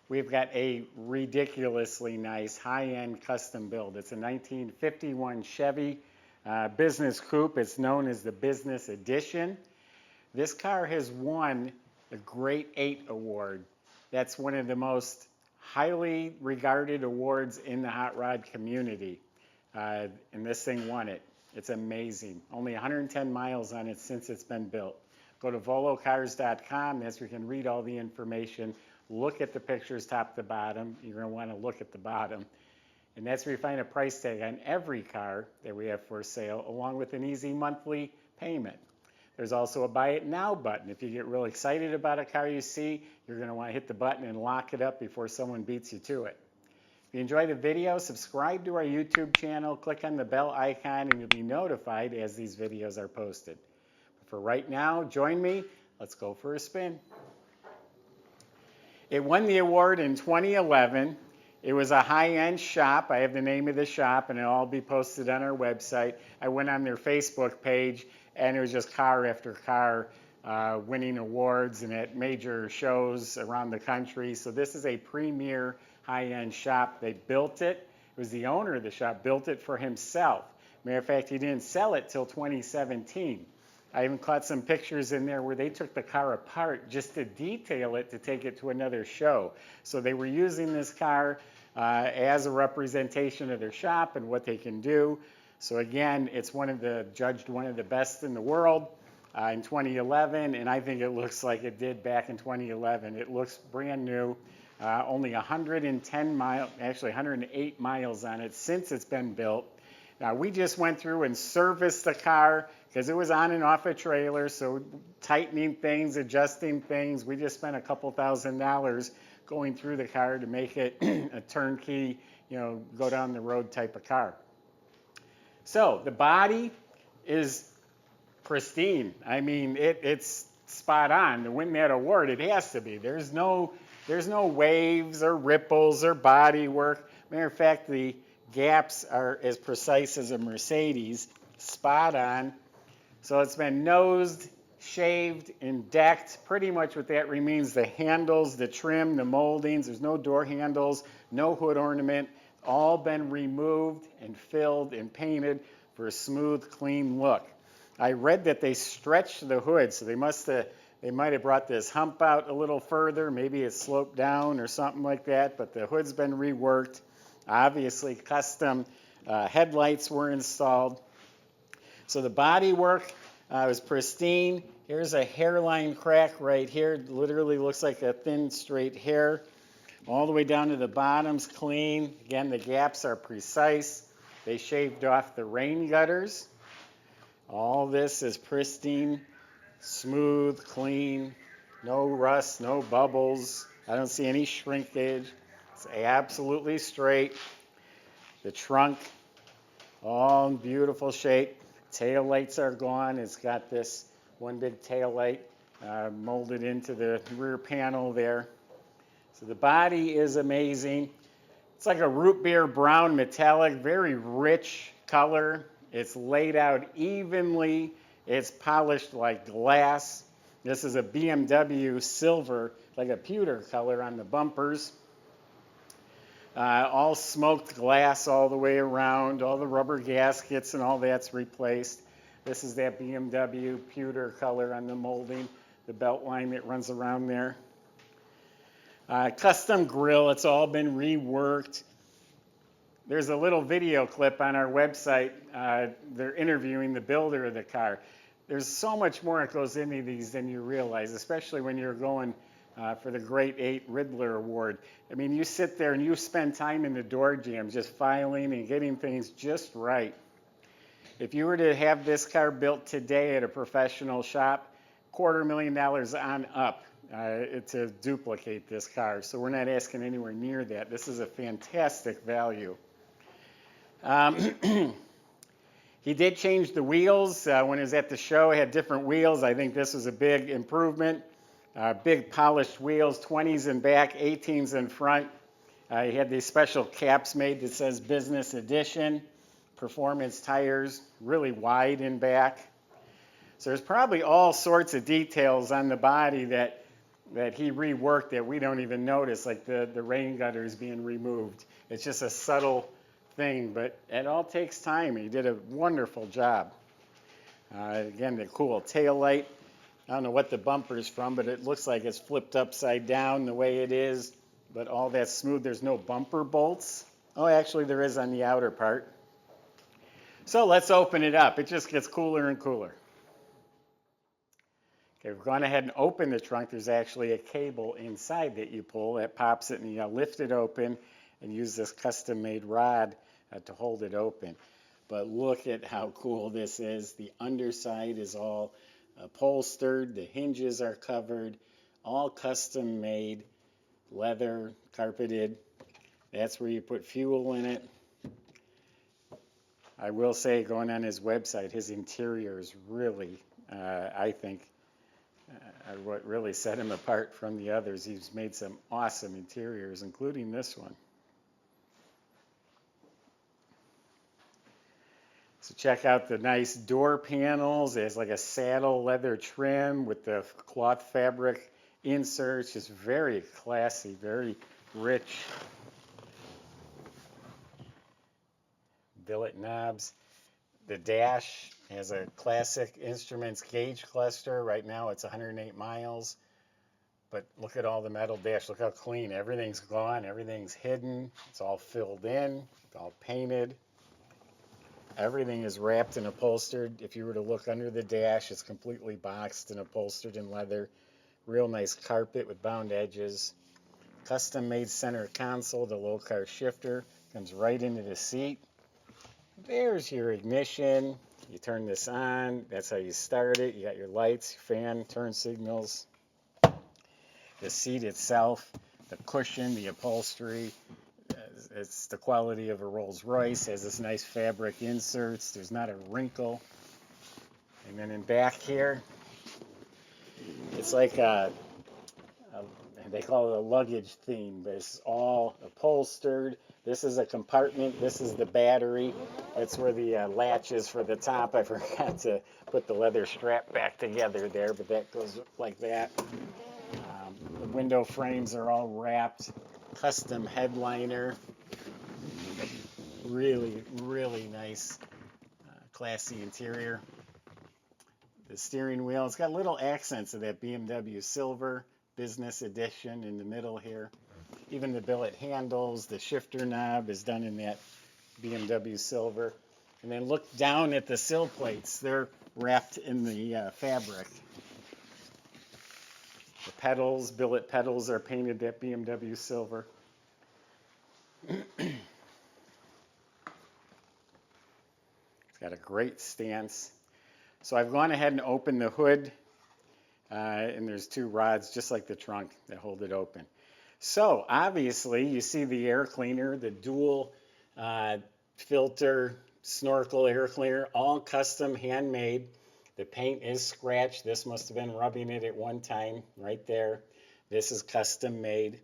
we've got a ridiculously nice high-end custom build. It's a 1951 Chevy business coupe. It's known as the Business Edition. This car has won the Great 8 Award. That's one of the most highly regarded awards in the hot rod community. And this thing won it. It's amazing. Only 110 miles on it since it's been built. Go to volocars.com. That's where you can read all the information. Look at the pictures top to bottom. You're going to want to look at the bottom. And that's where you find a price tag on every car that we have for sale, along with an easy monthly payment. There's also a buy it now button. If you get real excited about a car you see, you're going to want to hit the button and lock it up before someone beats you to it. If you enjoy the video, subscribe to our YouTube channel, click on the bell icon, and you'll be notified as these videos are posted. But for right now, join me. Let's go for a spin. It won the award in 2011. It was a high-end shop. I have the name of the shop, and it'll all be posted on our website. I went on their Facebook page, and it was just car after car winning awards and at major shows around the country. So this is a premier high-end shop. They built it. It was the owner of the shop, built it for himself. Matter of fact, he didn't sell it till 2017. I even caught some pictures in there where they took the car apart just to detail it to take it to another show. So they were using this car as a representation of their shop and what they can do. So again, it's judged one of the best in the world in 2011, and I think it looks like it did back in 2011. It looks brand new. Only 110 miles, actually 108 miles on it since it's been built. Now, we just went through and serviced the car because it was on and off a trailer, so tightening things, adjusting things. We just spent a couple $1,000s going through the car to make it a turnkey, go down the road type of car. So the body is pristine. I mean, it's spot on. To win that award, it has to be. There's no waves or ripples or body work. Matter of fact, the gaps are as precise as a Mercedes, spot on. So it's been nosed, shaved, and decked. Pretty much what that means, the handles, the trim, the moldings, there's no door handles, no hood ornament, all been removed and filled and painted for a smooth, clean look. I read that they stretched the hood, so they might have brought this hump out a little further. Maybe it sloped down or something like that, but the hood's been reworked. Obviously, custom headlights were installed. So the body work was pristine. Here's a hairline crack right here. It literally looks like a thin, straight hair. All the way down to the bottom's clean. Again, the gaps are precise. They shaved off the rain gutters. All this is pristine, smooth, clean, no rust, no bubbles. I don't see any shrinkage. It's absolutely straight. The trunk, all in beautiful shape. Tail lights are gone. It's got this one big tail light molded into the rear panel there. So the body is amazing. It's like a root beer brown metallic, very rich color. It's laid out evenly. It's polished like glass. This is a BMW silver, like a pewter color on the bumpers. All smoked glass all the way around. All the rubber gaskets and all that's replaced. This is that BMW pewter color on the molding, the belt line that runs around there. Custom grill, it's all been reworked. There's a little video clip on our website. They're interviewing the builder of the car. There's so much more that goes into these than you realize, especially when you're going for the Great 8 Riddler Award. I mean, you sit there and you spend time in the door jams just filing and getting things just right. If you were to have this car built today at a professional shop, $250,000 on up to duplicate this car. So we're not asking anywhere near that. This is a fantastic value. He did change the wheels. When he was at the show, he had different wheels. I think this was a big improvement. Big polished wheels, 20s in back, 18s in front. He had these special caps made that says Business Edition. Performance tires, really wide in back. So there's probably all sorts of details on the body that that he reworked that we don't even notice, like the rain gutters being removed. It's just a subtle thing, but it all takes time. He did a wonderful job. Again, the cool tail light. I don't know what the bumper's from, but it looks like it's flipped upside down the way it is, but all that's smooth. There's no bumper bolts. Oh, actually there is on the outer part. So let's open it up. It just gets cooler and cooler. Okay, we've gone ahead and opened the trunk. There's actually a cable inside that you pull that pops it, and you lift it open and use this custom-made rod to hold it open. But look at how cool this is. The underside is all upholstered. The hinges are covered, all custom-made, leather, carpeted. That's where you put fuel in it. I will say, going on his website, his interior is really, I think, what really set him apart from the others. He's made some awesome interiors, including this one. So check out the nice door panels. There's like a saddle leather trim with the cloth fabric inserts. Just very classy, very rich. Billet knobs. The dash has a classic Instruments gauge cluster. Right now it's 108 miles. But look at all the metal dash. Look how clean. Everything's gone. Everything's hidden. It's all filled in. It's all painted. Everything is wrapped and upholstered. If you were to look under the dash, it's completely boxed and upholstered in leather. Real nice carpet with bound edges. Custom-made center console. The low car shifter comes right into the seat. There's your ignition. You turn this on. That's how you start it. You got your lights, your fan, turn signals. The seat itself, the cushion, the upholstery. It's the quality of a Rolls Royce. It has this nice fabric inserts. There's not a wrinkle. And then in back here, it's like they call it a luggage theme, but it's all upholstered. This is a compartment. This is the battery. That's where the latch is for the top. I forgot to put the leather strap back together there, but that goes like that. The window frames are all wrapped. Custom headliner. Really, really nice, classy interior. The steering wheel, it's got little accents of that BMW silver business edition in the middle here. Even the billet handles, the shifter knob is done in that BMW silver. And then look down at the sill plates. They're wrapped in the fabric. The pedals, billet pedals, are painted that BMW silver. It's got a great stance. So I've gone ahead and opened the hood, and there's two rods, just like the trunk, that hold it open. So obviously, you see the air cleaner, the dual filter snorkel air cleaner, all custom, handmade. The paint is scratched. This must have been rubbing it at one time, right there. This is custom made.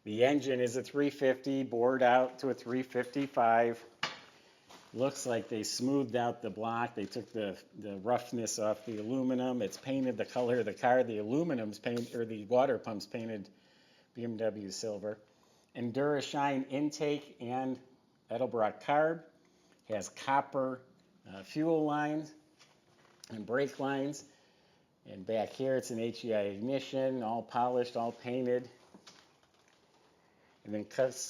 The engine is a 350, bored out to a 355. Looks like they smoothed out the block. They took the roughness off the aluminum. It's painted the color of the car. The aluminum's painted, or the water pump's painted BMW silver. Endura-Shine intake and Edelbrock carb. Has copper fuel lines and brake lines. And back here it's an HEI ignition, all polished, all painted. And then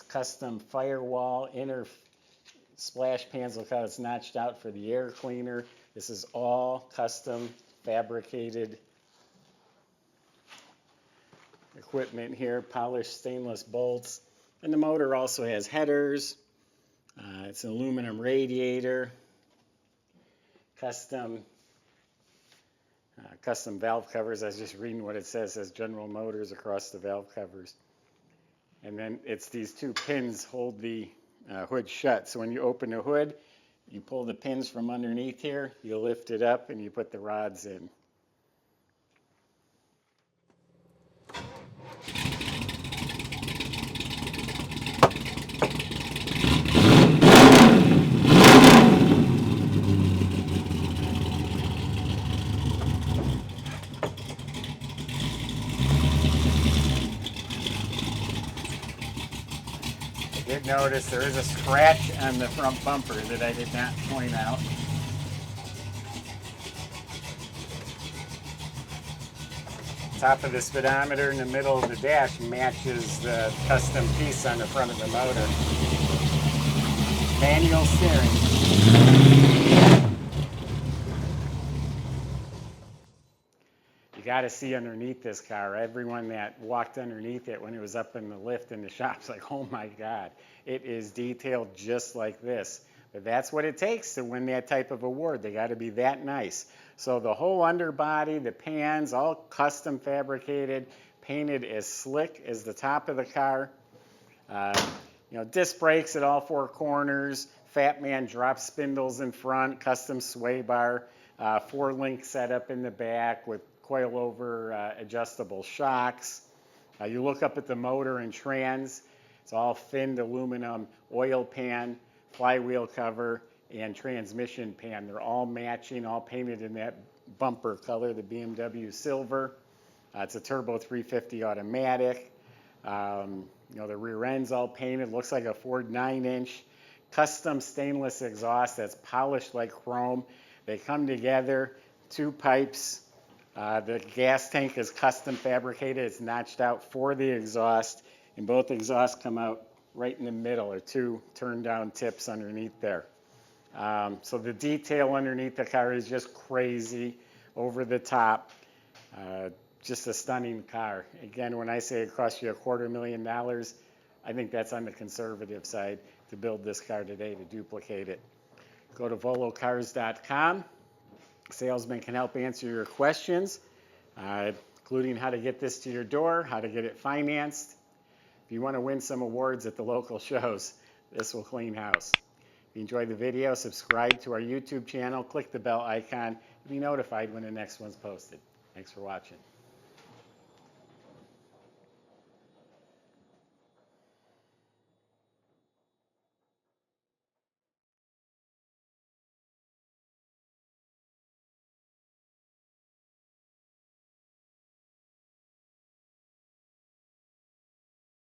custom firewall, inner splash pans. Look how it's notched out for the air cleaner. This is all custom fabricated equipment here, polished stainless bolts. And the motor also has headers. It's an aluminum radiator. Custom valve covers. I was just reading what it says. It says General Motors across the valve covers. And then it's these two pins hold the hood shut. So when you open the hood, you pull the pins from underneath here, you lift it up, and you put the rods in. did notice there is a scratch on the front bumper that I did not point out. Top of the speedometer in the middle of the dash matches the custom piece on the front of the motor. Manual steering. You got to see underneath this car. Everyone that walked underneath it when it was up in the lift in the shop's like, oh my God, it is detailed just like this. But that's what it takes to win that type of award. They got to be that nice. So the whole underbody, the pans, all custom fabricated, painted as slick as the top of the car. Disc brakes at all four corners, Fat Man drop spindles in front, custom sway bar, 4-link setup in the back with coilover adjustable shocks. You look up at the motor and trans, it's all thinned aluminum oil pan, flywheel cover, and transmission pan. They're all matching, all painted in that bumper color, the BMW silver. It's a turbo 350 automatic. The rear end's all painted, looks like a Ford 9-inch. Custom stainless exhaust that's polished like chrome. They come together, 2 pipes. The gas tank is custom fabricated. It's notched out for the exhaust, and both exhausts come out right in the middle, or 2 turn-down tips underneath there. So the detail underneath the car is just crazy, over the top. Just a stunning car. Again, when I say it costs you $250,000, I think that's on the conservative side to build this car today, to duplicate it. Go to volocars.com. Salesman can help answer your questions, including how to get this to your door, how to get it financed. If you want to win some awards at the local shows, this will clean house. If you enjoyed the video, subscribe to our YouTube channel, click the bell icon, and be notified when the next one's posted. Thanks for watching.